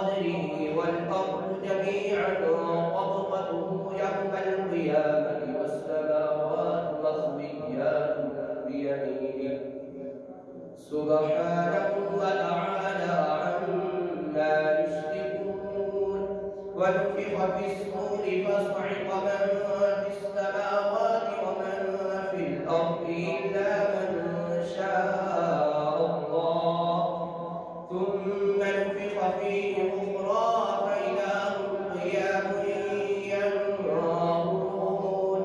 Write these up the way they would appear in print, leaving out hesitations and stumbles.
قدره والأرض جميعا قبضته يوم القيامة والسماوات مطويات بيمينه سبحانه وتعالى عما يشركون. ونفخ في الصور فصعق من في السماوات ومن في الأرض إلا من شاء الله ثم نفخ فيه أخرى فإذا هم قيام ينظرون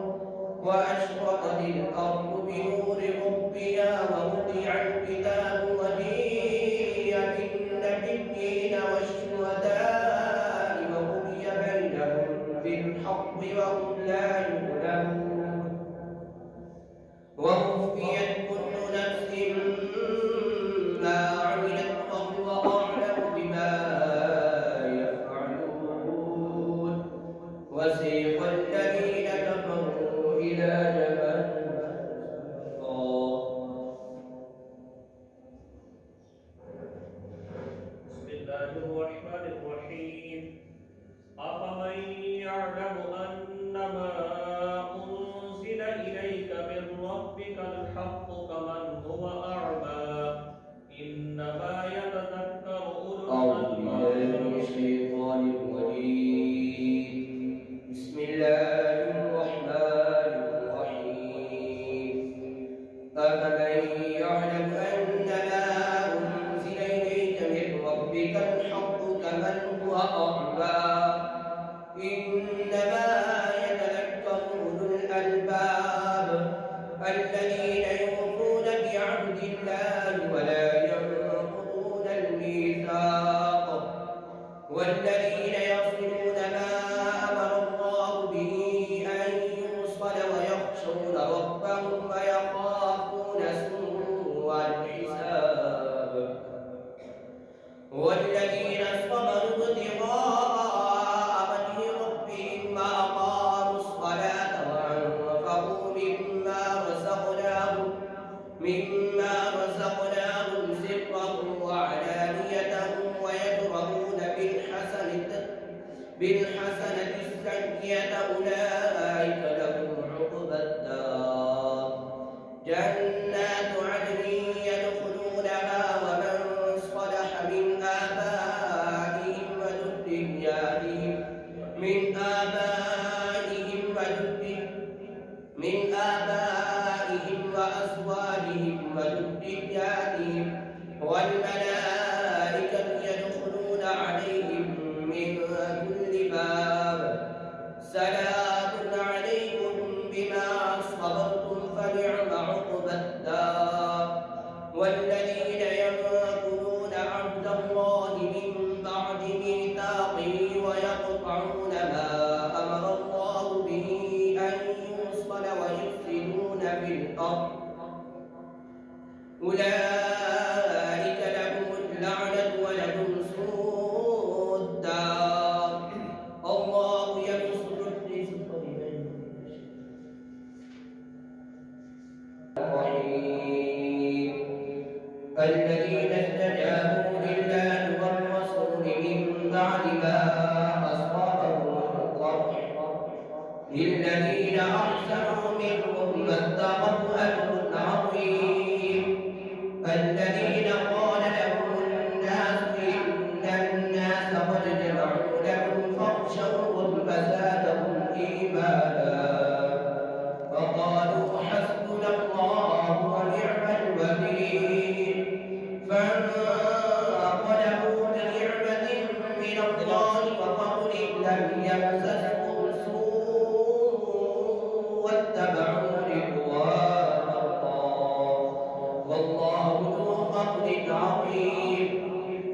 وأشرقت الأرض بنور ربها ووضع الكتاب وجيء بالنبيين والشهداء وقضي بينهم بالحق وهم لا يظلمون ووفيت كل نفس ما عملت وهو أعلم بما يفعلون. وسيق الذين كفروا إلى جهنم بسم الله الرحمن الرحيم أفمن يعلم أنما أنزل إليك من ربك الحق كمن هو أعمى إنما يتذكر أولو الألباب. بسم الله الرحمن الرحيم أفمن يعلم أنما أنزل إليك من ربك الحق كمن هو أعمى إنما يتذكر أولو الألباب الذين يوفون بعهد الله ولا ينقضون الميثاق والذين يصلون ما أمر الله به أن يوصل ويخشون ربهم ويخافون سوء الحساب والذين صبروا ابتغاء وجه ربهم وأقاموا الصلاة وأنفقوا مما رزقناهم سرا وعلانية ويدرؤون بالحسنة السيئة أولئك لهم عقبى الدار جنات عدن يدخلونها ومن صلح من آبائهم وأزواجهم وذرياتهم والملائكة يدخلون عليهم من كل باب سلام عليكم بما صبرتم فنعم عقبى الدار. والذين ينقضون عهد الله من بعد ميثاقه ويقطعون ما أمر الله به أن يوصل ويفسدون في الأرض أولئك لهم اللعنة ولهم سوء الدار. الله يبسط الرزق لمن يشاء الذين استجابوا لله والرسول من بعد ما أصابهم القرح للذين أحسنوا منهم واتقوا أجر عظيم. الذين قال لهم الناس إن الناس قد جمعوا لهم فاخشوهم فزادهم إيمانا فقالوا حسبنا الله ونعم الوكيل فانقلبوا بنعمة من الله وفضل لم يمسسهم سوء واتبعوا رضوان الله والله ذو فضل عظيم.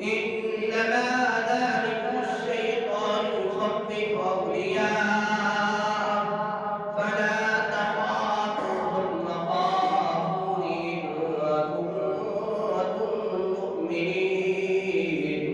إنما ذلكم الشيطان يخفف أولياءه فلا تخافوهم وخافوني إن كنتم مؤمنين.